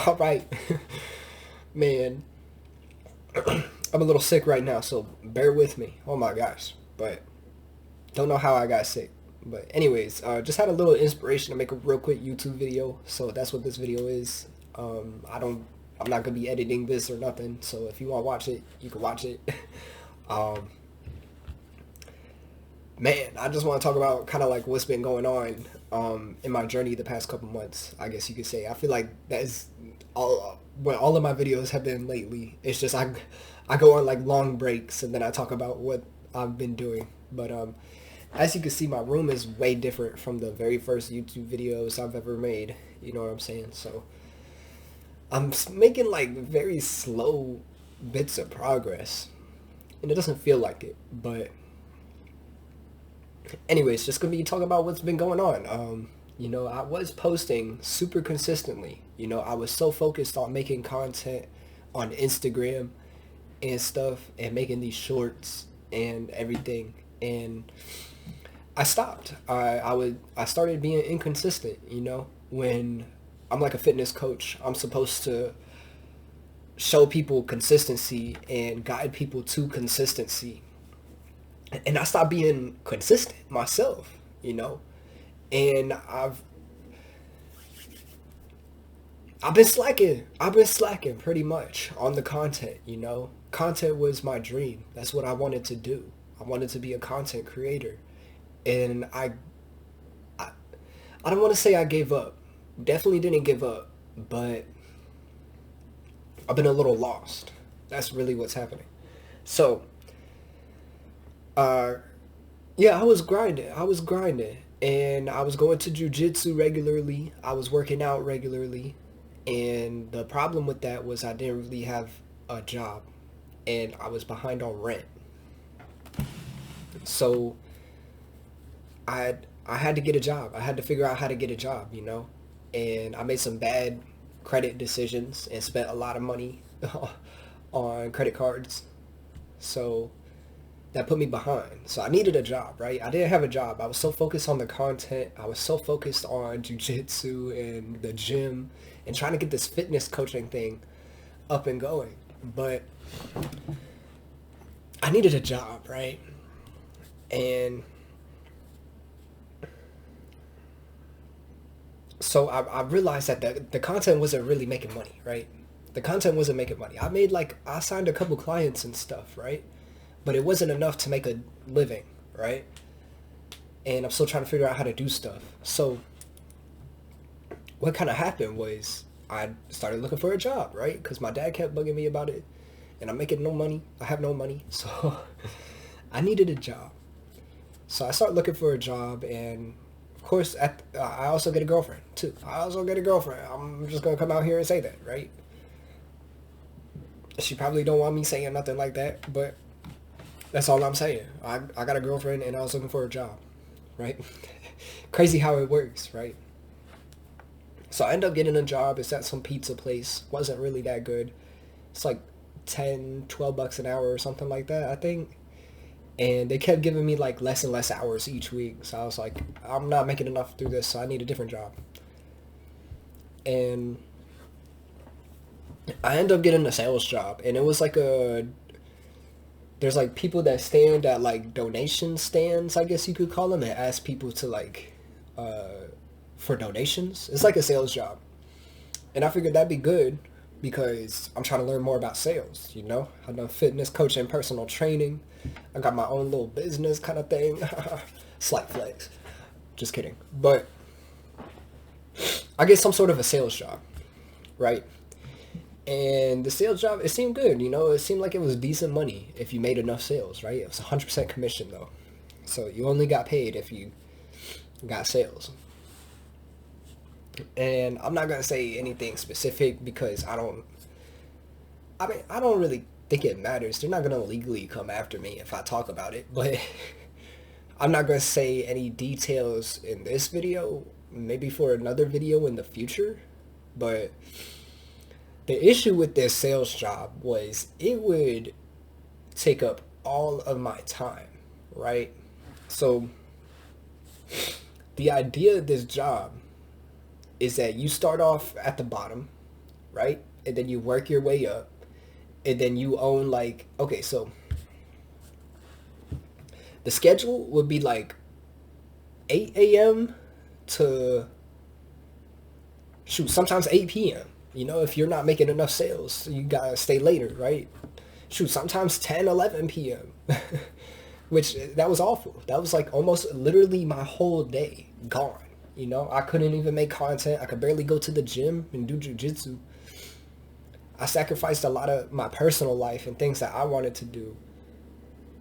All right, man. I'm a little sick right now, so bear with me. Oh my gosh, but don't know how I got sick. But anyways, just had a little inspiration to make a real quick YouTube video, so that's what this video is. I don't, I'm not gonna be editing this or nothing. So if you want to watch it, you can watch it. um, man, I just want to talk about kind of like what's been going on in my journey the past couple months. I guess you could say. I feel like that is all what all of my videos have been lately. It's just I go on like long breaks and then I talk about what I've been doing. But as you can see, my room is way different from the very first YouTube videos I've ever made. You know what I'm saying? So making like very slow bits of progress, and it doesn't feel like it, but anyways, just gonna be talking about what's been going on. I was posting super consistently. I was so focused on making content on Instagram and stuff and making these shorts and everything. And I stopped. I started being inconsistent, when I'm like a fitness coach, I'm supposed to show people consistency and guide people to consistency. And I stopped being consistent myself. And I've been slacking. I've been slacking pretty much on the content. Content was my dream. That's what I wanted to do. I wanted to be a content creator. And I, I don't want to say I gave up. Definitely didn't give up, but I've been a little lost. That's really what's happening. So, uh, yeah, I was grinding. I was grinding. And I was going to jujitsu regularly. I was working out regularly. And the problem with that was I didn't really have a job. And I was behind on rent. So I had to get a job. I had to figure out how to get a job. And I made some bad credit decisions and spent a lot of money on credit cards. So that put me behind. So I needed a job, right? I didn't have a job. I was so focused on the content. I was so focused on jujitsu and the gym and trying to get this fitness coaching thing up and going. But I needed a job, right? And so I realized that the content wasn't really making money, right? The content wasn't making money. I signed a couple clients and stuff, right? But it wasn't enough to make a living, right? And I'm still trying to figure out how to do stuff. So what kind of happened was I started looking for a job, right? Because my dad kept bugging me about it, and I'm making no money. I have no money, so I needed a job. So I started looking for a job, and of course, I also get a girlfriend too. I also get a girlfriend. I'm just gonna come out here and say that, right? She probably don't want me saying nothing like that, but that's all I'm saying. I got a girlfriend, and I was looking for a job, right? Crazy how it works, right? So I ended up getting a job. It's at some pizza place. Wasn't really that good. It's like 10, 12 bucks an hour or something like that, I think. And they kept giving me like less and less hours each week. So I was like, I'm not making enough through this, so I need a different job. And I ended up getting a sales job, and it was like there's like people that stand at like donation stands, I guess you could call them, and ask people to like for donations. It's like a sales job. And I figured that'd be good because I'm trying to learn more about sales. I've done fitness coaching, personal training. I got my own little business kind of thing. Slight flex. Just kidding. But I get some sort of a sales job, right? And the sales job, it seemed good. It seemed like it was decent money if you made enough sales, right? It was 100% commission though. So you only got paid if you got sales. And I'm not gonna say anything specific because I don't really think it matters. They're not gonna legally come after me if I talk about it, but I'm not gonna say any details in this video. Maybe for another video in the future. But the issue with this sales job was it would take up all of my time, right? So the idea of this job is that you start off at the bottom, right? And then you work your way up, and then you own like, okay, so the schedule would be like 8 a.m. to shoot, sometimes 8 p.m. You know, if you're not making enough sales, you gotta stay later, right? Shoot, sometimes 10, 11 p.m. Which, that was awful. That was like almost literally my whole day gone. You know, I couldn't even make content. I could barely go to the gym and do jujitsu. I sacrificed a lot of my personal life and things that I wanted to do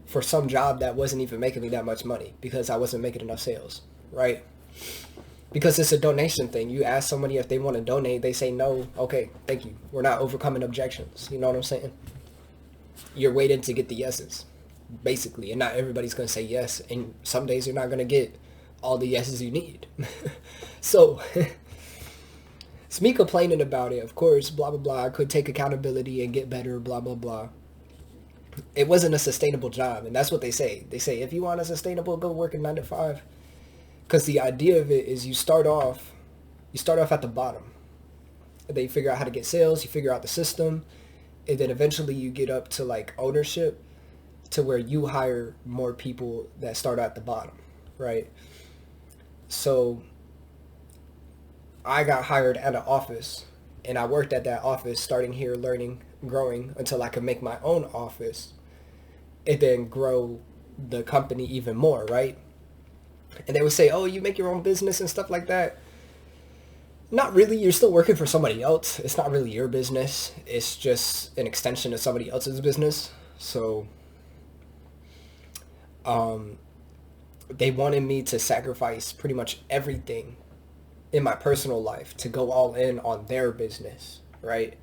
for some job that wasn't even making me that much money because I wasn't making enough sales, right? Because it's a donation thing. You ask somebody if they want to donate, they say no. Okay, thank you. We're not overcoming objections. You know what I'm saying? You're waiting to get the yeses, basically, and not everybody's going to say yes, and some days you're not going to get all the yeses you need. So it's me complaining about it, of course, blah blah blah. I could take accountability and get better, blah blah blah. It wasn't a sustainable job, and that's what they say. They say if you want a sustainable, go work a 9 to 5, because the idea of it is you start off at the bottom, and then you figure out how to get sales, you figure out the system, and then eventually you get up to like ownership, to where you hire more people that start at the bottom, right? So I got hired at an office, and I worked at that office, starting here, learning, growing, until I could make my own office and then grow the company even more, right? And they would say, oh, you make your own business and stuff like that. Not really. You're still working for somebody else. It's not really your business. It's just an extension of somebody else's business. So they wanted me to sacrifice pretty much everything in my personal life to go all in on their business, right?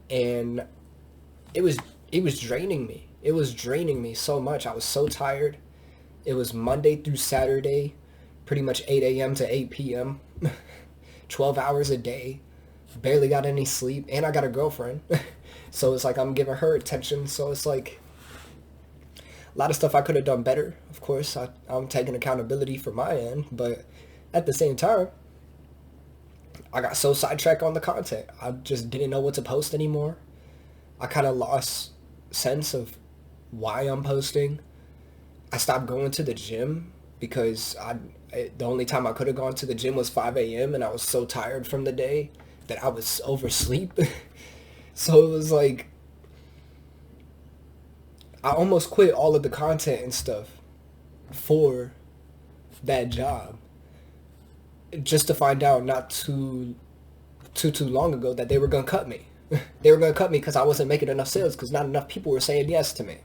And it was draining me. It was draining me so much. I was so tired. It was Monday through Saturday, pretty much 8 a.m. to 8 p.m. 12 hours a day. Barely got any sleep, and I got a girlfriend. So it's like I'm giving her attention. So it's like a lot of stuff I could have done better. Of course, I'm taking accountability for my end, but at the same time, I got so sidetracked on the content. I just didn't know what to post anymore. I kind of lost sense of why I'm posting. I stopped going to the gym because the only time I could have gone to the gym was 5 a.m. and I was so tired from the day that I was oversleep. So it was like I almost quit all of the content and stuff for that job, just to find out not too long ago that they were gonna cut me. They were gonna cut me because I wasn't making enough sales, because not enough people were saying yes to me.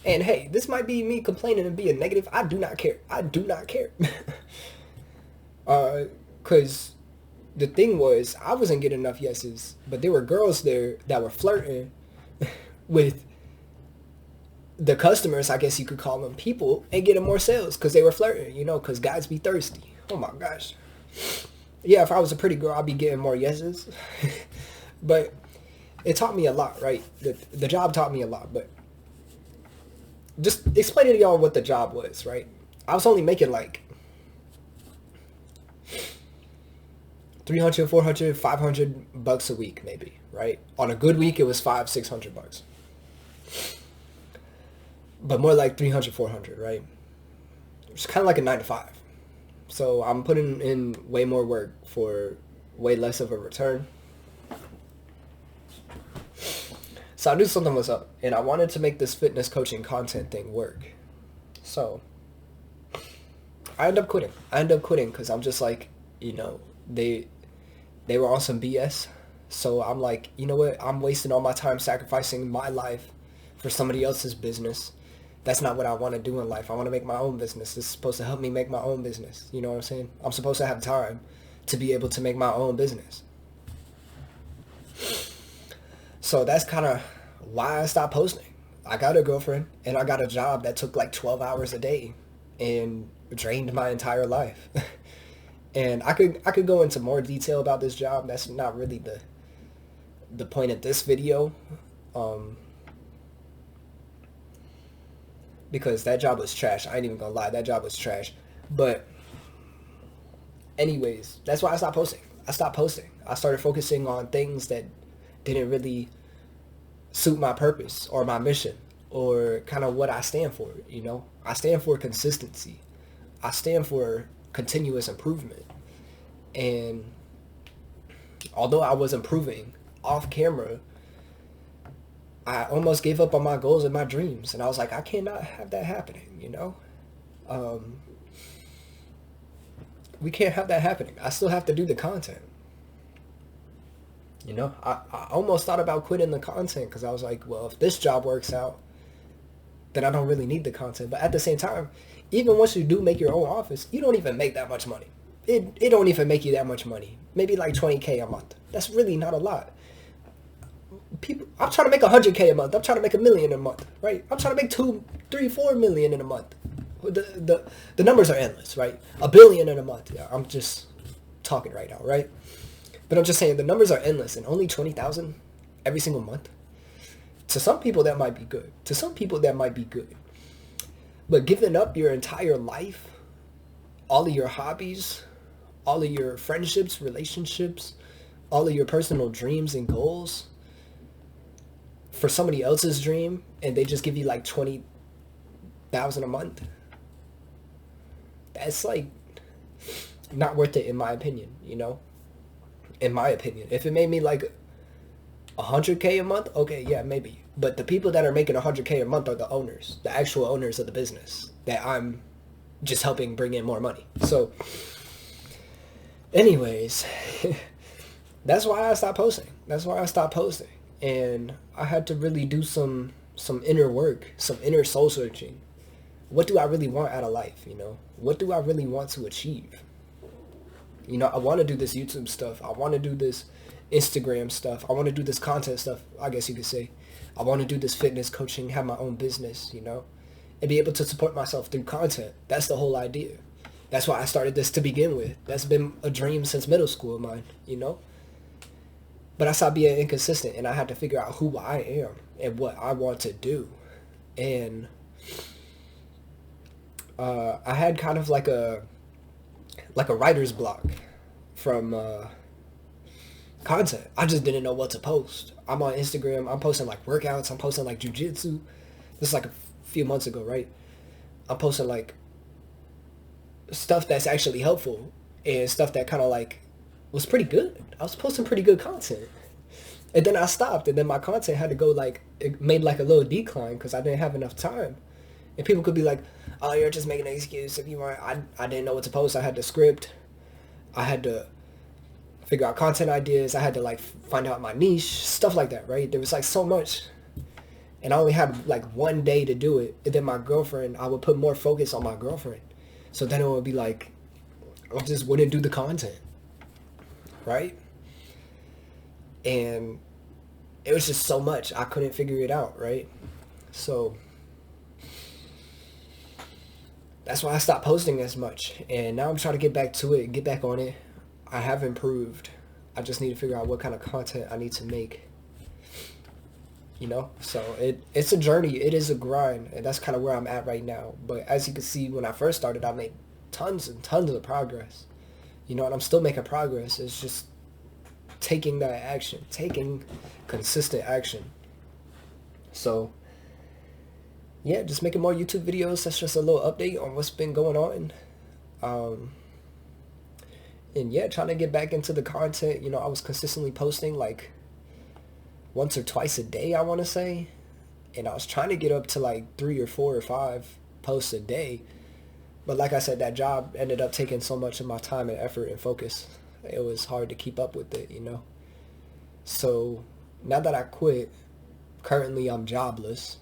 And hey, this might be me complaining and being negative. I do not care. I do not care. Because the thing was, I wasn't getting enough yeses, but there were girls there that were flirting with the customers, I guess you could call them, people, and getting more sales because they were flirting, you know, because guys be thirsty. Oh my gosh. Yeah, if I was a pretty girl, I'd be getting more yeses. But it taught me a lot, right? The job taught me a lot, but just explaining to y'all what the job was, right? I was only making like 300, 400, 500 bucks a week, maybe, right? On a good week, it was 500, 600 bucks. But more like 300, 400, right? It's kind of like a 9 to 5. So I'm putting in way more work for way less of a return. So I knew something was up, and I wanted to make this fitness coaching content thing work. So I ended up quitting because I'm just like, you know, they were on some BS. So I'm like, you know what? I'm wasting all my time sacrificing my life for somebody else's business. That's not what I want to do in life. I want to make my own business. This is supposed to help me make my own business. You know what I'm saying? I'm supposed to have time to be able to make my own business. So that's kind of why I stopped posting. I got a girlfriend, and I got a job that took like 12 hours a day and drained my entire life. And I could go into more detail about this job. That's not really the point of this video. Because that job was trash. I ain't even gonna lie, that job was trash. But anyways, that's why I stopped posting. I stopped posting. I started focusing on things that didn't really suit my purpose or my mission or kind of what I stand for, you know? I stand for consistency. I stand for continuous improvement. And although I was improving off camera, I almost gave up on my goals and my dreams. And I was like, I cannot have that happening, you know? We can't have that happening. I still have to do the content. You know, I almost thought about quitting the content because I was like, well, if this job works out, then I don't really need the content. But at the same time, even once you do make your own office, you don't even make that much money. It don't even make you that much money. Maybe like 20K a month. That's really not a lot. People, I'm trying to make 100K a month. I'm trying to make $1 million a month, right? I'm trying to make 2, 3, 4 million in a month. The numbers are endless, right? $1 billion in a month. Yeah, I'm just talking right now, right? But I'm just saying the numbers are endless, and only 20,000 every single month. To some people that might be good. To some people that might be good. But giving up your entire life, all of your hobbies, all of your friendships, relationships, all of your personal dreams and goals for somebody else's dream, and they just give you like 20,000 a month. That's like not worth it in my opinion, you know? In my opinion. If it made me like 100K a month, okay, yeah, maybe. But the people that are making 100K a month are the owners, the actual owners of the business that I'm just helping bring in more money. So anyways, that's why I stopped posting. And I had to really do some inner work, some inner soul searching. What do I really want out of life, you know? What do I really want to achieve? You know, I want to do this YouTube stuff. I want to do this Instagram stuff. I want to do this content stuff, I guess you could say. I want to do this fitness coaching, have my own business, you know, and be able to support myself through content. That's the whole idea. That's why I started this to begin with. That's been a dream since middle school of mine, you know. But I stopped being inconsistent, and I had to figure out who I am and what I want to do. And I had kind of like a writer's block from content. I just didn't know what to post. I'm on Instagram. I'm posting like workouts. I'm posting like jujitsu. This is like a few months ago, right? I'm posting like stuff that's actually helpful and stuff that kind of like was pretty good. I was posting pretty good content. And then I stopped, and then my content had to go like, it made like a little decline because I didn't have enough time. And people could be like, oh, you're just making an excuse if you weren't. I didn't know what to post. I had to script. I had to figure out content ideas. I had to like find out my niche, stuff like that, right? There was like so much. And I only had like one day to do it. And then my girlfriend, I would put more focus on my girlfriend. So then it would be like, I just wouldn't do the content, right? And it was just so much. I couldn't figure it out, right? So that's why I stopped posting as much. And now I'm trying to get back to it, get back on it. I have improved. I just need to figure out what kind of content I need to make. You know? So it's a journey. It is a grind. And that's kind of where I'm at right now. But as you can see, when I first started, I made tons and tons of progress. You know, and I'm still making progress. It's just taking that action. Taking consistent action. So yeah, just making more YouTube videos. That's just a little update on what's been going on. And yeah, trying to get back into the content. You know, I was consistently posting like once or twice a day, I want to say. And I was trying to get up to like 3 or 4 or 5 posts a day. But like I said, that job ended up taking so much of my time and effort and focus. It was hard to keep up with it, you know. So now that I quit, currently I'm jobless.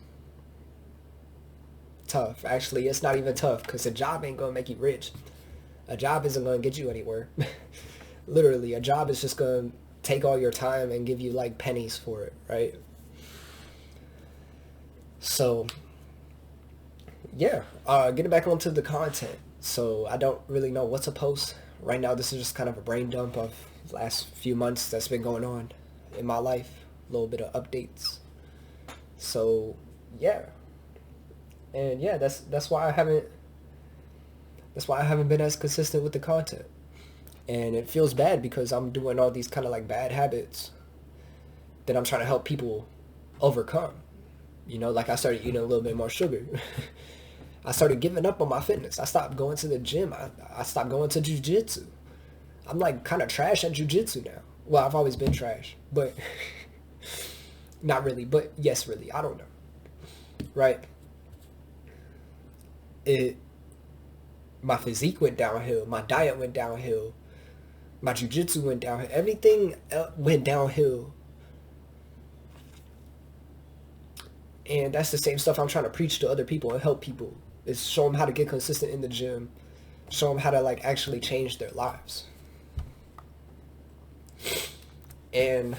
Tough. Actually, it's not even tough because a job ain't going to make you rich. A job isn't going to get you anywhere. Literally, a job is just going to take all your time and give you like pennies for it, right? So yeah, getting back onto the content. So I don't really know what to post. Right now, this is just kind of a brain dump of the last few months that's been going on in my life. A little bit of updates. So yeah. And yeah, that's why I haven't been as consistent with the content. And it feels bad because I'm doing all these kind of like bad habits that I'm trying to help people overcome. You know, like I started eating a little bit more sugar. I started giving up on my fitness. I stopped going to the gym. I stopped going to jujitsu. I'm like kind of trash at jujitsu now. Well, I've always been trash, but not really. But yes, really. I don't know. Right? My physique went downhill. My diet went downhill. My jujitsu went downhill. Everything went downhill. And that's the same stuff I'm trying to preach to other people and help people. Is show them how to get consistent in the gym. Show them how to like actually change their lives. And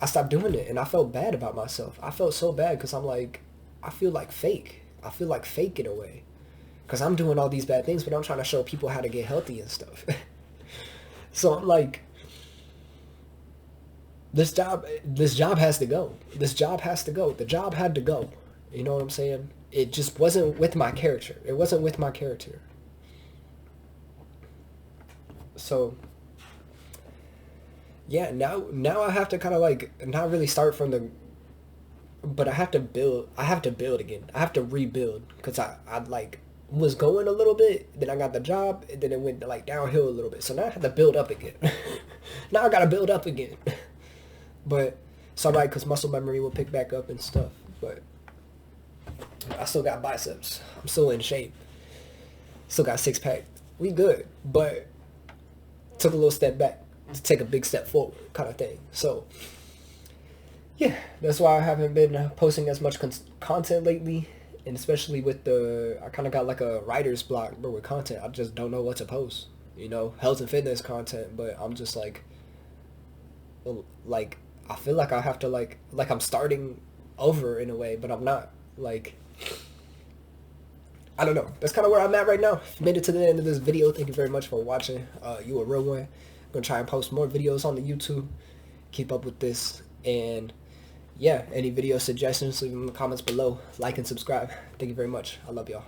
I stopped doing it, and I felt bad about myself. I felt so bad because I'm like, I feel like fake. I feel like fake in a way. Because I'm doing all these bad things, but I'm trying to show people how to get healthy and stuff. So I'm like, this job has to go. This job has to go. The job had to go. You know what I'm saying? It just wasn't with my character. It wasn't with my character. So yeah, now I have to kind of like not really start from the, but I have to build again. I have to rebuild because I like was going a little bit, then I got the job, and then it went like downhill a little bit. So now I have to build up again. Now I gotta build up again. But it's alright because muscle memory will pick back up and stuff. But I still got biceps. I'm still in shape. Still got six pack. We good. But took a little step back to take a big step forward kind of thing. So yeah, that's why I haven't been posting as much content lately. And especially with I kind of got like a writer's block, but with content, I just don't know what to post. You know, health and fitness content, but I'm just like I feel like I have to like I'm starting over in a way, but I'm not. Like, I don't know. That's kind of where I'm at right now. Made it to the end of this video. Thank you very much for watching. You a real one. I'm gonna try and post more videos on the YouTube. Keep up with this, and yeah, any video suggestions, leave them in the comments below. Like and subscribe. Thank you very much. I love y'all.